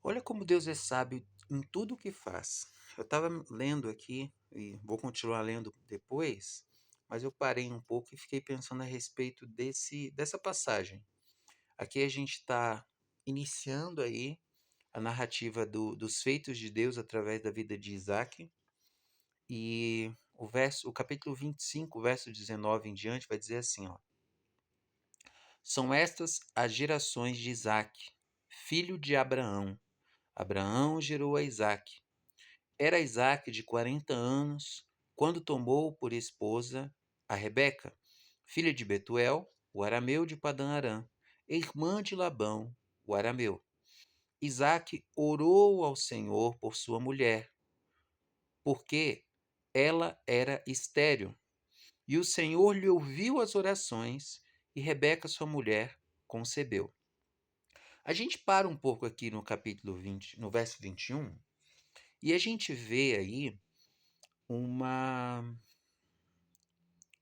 Olha como Deus é sábio em tudo o que faz. Eu estava lendo aqui e vou continuar lendo depois, mas eu parei um pouco e fiquei pensando a respeito dessa passagem. Aqui a gente está iniciando aí a narrativa dos feitos de Deus através da vida de Isaac, e o capítulo 25, verso 19 em diante, vai dizer assim, ó: São estas as gerações de Isaac, filho de Abraão. Abraão gerou a Isaac. Era Isaque de 40 anos quando tomou por esposa a Rebeca, filha de Betuel, o arameu de Padã-Arã, irmã de Labão, o arameu. Isaque orou ao Senhor por sua mulher, porque ela era estéril. E o Senhor lhe ouviu as orações, e Rebeca, sua mulher, concebeu. A gente para um pouco aqui no capítulo 20, no verso 21, e a gente vê aí uma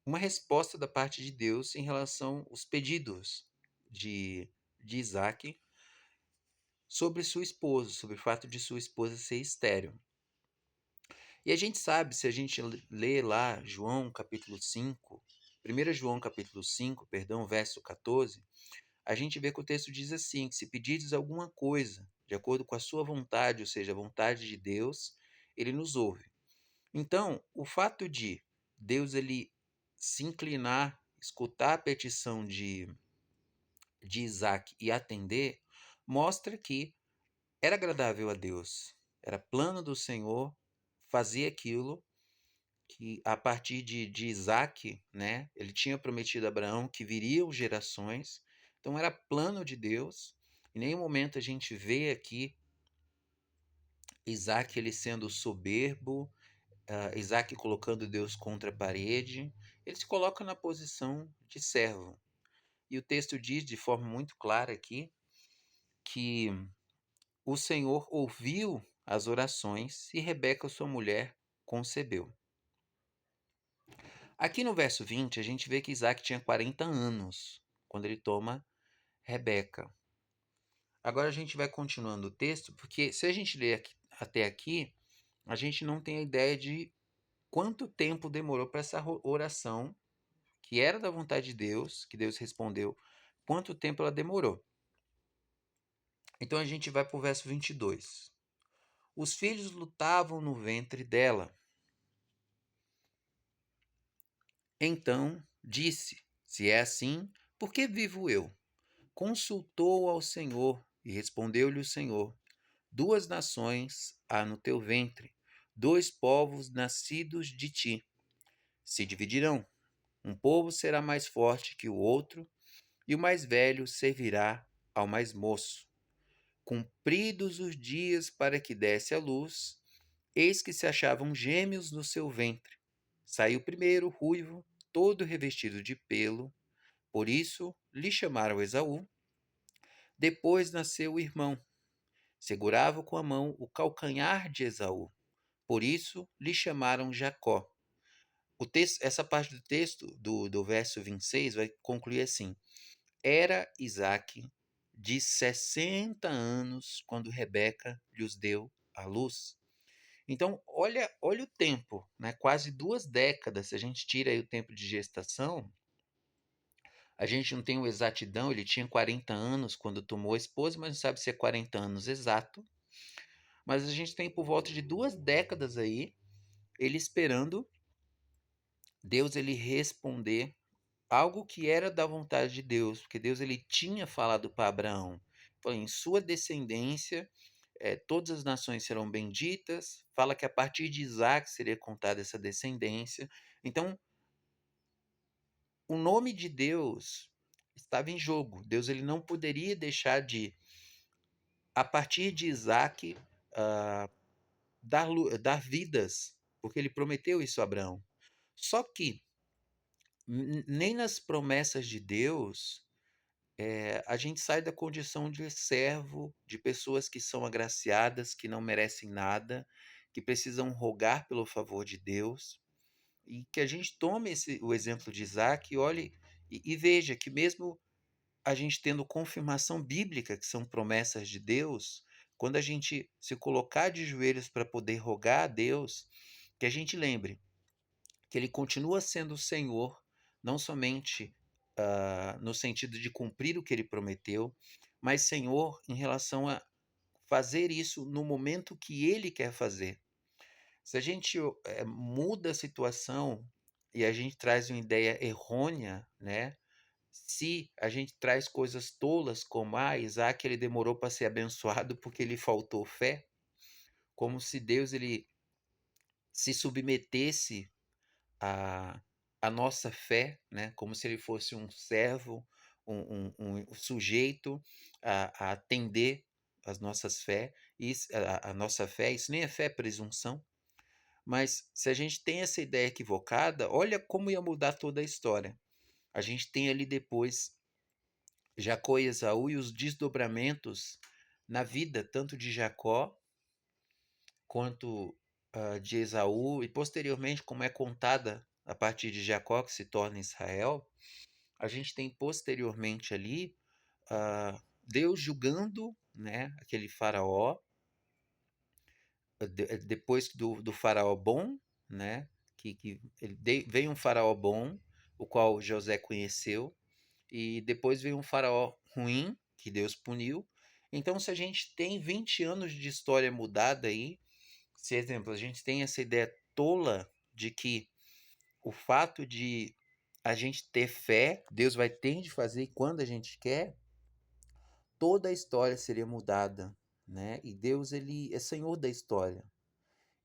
uma resposta da parte de Deus em relação aos pedidos de Isaac sobre sua esposa, sobre o fato de sua esposa ser estéril. E a gente sabe, se a gente lê lá João capítulo 5, 1 João capítulo 5, perdão, verso 14, a gente vê que o texto diz assim, que se pedirdes alguma coisa de acordo com a sua vontade, ou seja, a vontade de Deus, ele nos ouve. Então, o fato de Deus ele se inclinar, escutar a petição de Isaac e atender, mostra que era agradável a Deus, era plano do Senhor fazer aquilo que a partir de Isaac, né, ele tinha prometido a Abraão que viriam gerações, então era plano de Deus. Em nenhum momento a gente vê aqui Isaac ele sendo soberbo, Isaac colocando Deus contra a parede, ele se coloca na posição de servo. E o texto diz de forma muito clara aqui que o Senhor ouviu as orações e Rebeca, sua mulher, concebeu. Aqui no verso 20, a gente vê que Isaac tinha 40 anos quando ele toma Rebeca. Agora a gente vai continuando o texto, porque se a gente ler até aqui, a gente não tem a ideia de quanto tempo demorou para essa oração, que era da vontade de Deus, que Deus respondeu, quanto tempo ela demorou. Então a gente vai para o verso 22. Os filhos lutavam no ventre dela. Então disse: Se é assim, por que vivo eu? Consultou ao Senhor, e respondeu-lhe o Senhor: Duas nações há no teu ventre, dois povos nascidos de ti. Se dividirão. Um povo será mais forte que o outro, e o mais velho servirá ao mais moço. Cumpridos os dias para que desse à luz, eis que se achavam gêmeos no seu ventre. Saiu primeiro ruivo, todo revestido de pelo, por isso lhe chamaram Esaú. Depois nasceu o irmão. Segurava com a mão o calcanhar de Esaú, por isso lhe chamaram Jacó. Essa parte do texto, do verso 26, vai concluir assim: Era Isaque de 60 anos quando Rebeca lhes deu à luz. Então, olha o tempo, né? Quase 2 décadas. Se a gente tira aí o tempo de gestação, a gente não tem o exatidão, ele tinha 40 anos quando tomou a esposa, mas não sabe se é 40 anos exato. Mas a gente tem por volta de 2 décadas aí, ele esperando Deus ele responder algo que era da vontade de Deus, porque Deus ele tinha falado para Abraão, falou, em sua descendência todas as nações serão benditas, fala que a partir de Isaac seria contada essa descendência. Então, o nome de Deus estava em jogo. Deus ele não poderia deixar de, a partir de Isaac, uh, dar vidas, porque ele prometeu isso a Abraão. Só que nem nas promessas de Deus a gente sai da condição de servo, de pessoas que são agraciadas, que não merecem nada, que precisam rogar pelo favor de Deus, e que a gente tome o exemplo de Isaac e olhe e veja que mesmo a gente tendo confirmação bíblica que são promessas de Deus, quando a gente se colocar de joelhos para poder rogar a Deus, que a gente lembre que Ele continua sendo o Senhor, não somente no sentido de cumprir o que Ele prometeu, mas Senhor em relação a fazer isso no momento que Ele quer fazer. Se a gente muda a situação e a gente traz uma ideia errônea, né? Se a gente traz coisas tolas como, Isaac ele demorou para ser abençoado porque lhe faltou fé, como se Deus ele se submetesse à, à nossa fé, né? Como se ele fosse um servo, um sujeito a atender as nossas fé, a nossa fé, isso nem é fé, é presunção. Mas se a gente tem essa ideia equivocada, olha como ia mudar toda a história. A gente tem ali depois Jacó e Esaú e os desdobramentos na vida, tanto de Jacó quanto de Esaú, e posteriormente, como é contada a partir de Jacó, que se torna Israel, a gente tem posteriormente ali Deus julgando, né, aquele faraó, depois do faraó bom, né, veio um faraó bom, o qual José conheceu, e depois veio um faraó ruim, que Deus puniu. Então, se a gente tem 20 anos de história mudada aí, se, exemplo, a gente tem essa ideia tola de que o fato de a gente ter fé, Deus vai ter de fazer quando a gente quer, toda a história seria mudada, né? E Deus, ele é Senhor da história.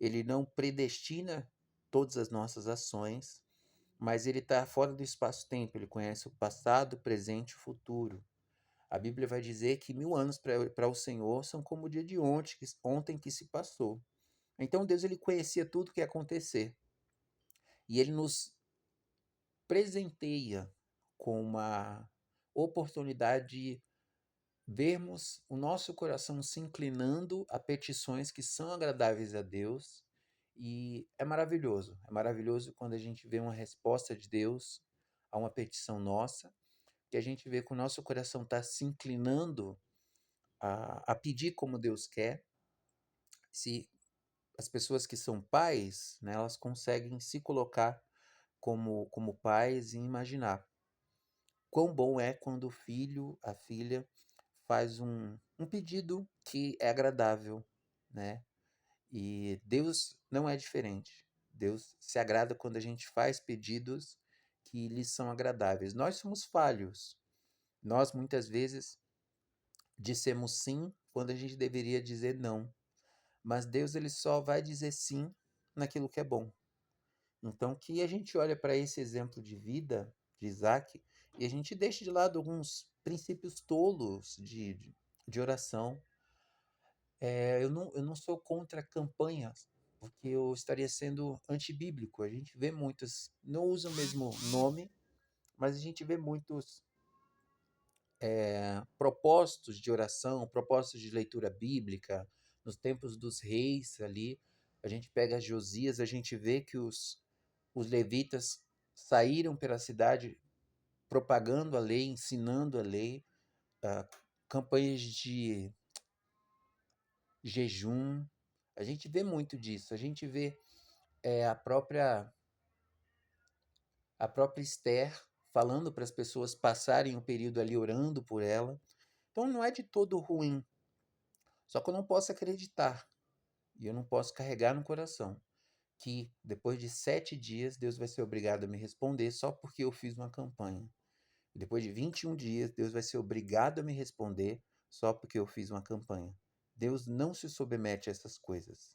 Ele não predestina todas as nossas ações, mas ele está fora do espaço-tempo. Ele conhece o passado, o presente e o futuro. A Bíblia vai dizer que 1000 anos para o Senhor são como o dia de ontem que se passou. Então Deus ele conhecia tudo o que ia acontecer. E ele nos presenteia com uma oportunidade de vermos o nosso coração se inclinando a petições que são agradáveis a Deus. E é maravilhoso quando a gente vê uma resposta de Deus a uma petição nossa, que a gente vê que o nosso coração está se inclinando a pedir como Deus quer. Se as pessoas que são pais, né, elas conseguem se colocar como pais e imaginar quão bom é quando o filho, a filha, faz um pedido que é agradável, né? E Deus não é diferente. Deus se agrada quando a gente faz pedidos que lhes são agradáveis. Nós somos falhos. Nós, muitas vezes, dissemos sim quando a gente deveria dizer não. Mas Deus ele só vai dizer sim naquilo que é bom. Então, que a gente olha para esse exemplo de vida de Isaac e a gente deixa de lado alguns princípios tolos de oração. Eu não sou contra campanhas, porque eu estaria sendo antibíblico. A gente vê muitos, não usa o mesmo nome, mas a gente vê muitos propósitos de oração, propósitos de leitura bíblica, nos tempos dos reis ali. A gente pega Josias, a gente vê que os levitas saíram pela cidade propagando a lei, ensinando a lei, campanhas de jejum. A gente vê muito disso. A gente vê a própria Esther falando para as pessoas passarem um período ali orando por ela. Então não é de todo ruim. Só que eu não posso acreditar e eu não posso carregar no coração que depois de 7 dias Deus vai ser obrigado a me responder só porque eu fiz uma campanha. E depois de 21 dias Deus vai ser obrigado a me responder só porque eu fiz uma campanha. Deus não se submete a essas coisas.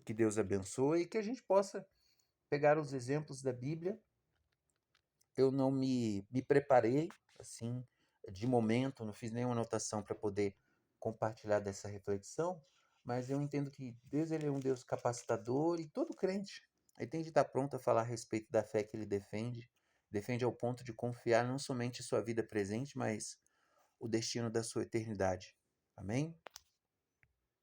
Que Deus abençoe e que a gente possa pegar os exemplos da Bíblia. Eu não me preparei assim de momento, não fiz nenhuma anotação para poder compartilhar dessa reflexão, mas eu entendo que Deus ele é um Deus capacitador e todo crente ele tem de estar pronto a falar a respeito da fé que ele defende ao ponto de confiar não somente em sua vida presente, mas o destino da sua eternidade. Amém?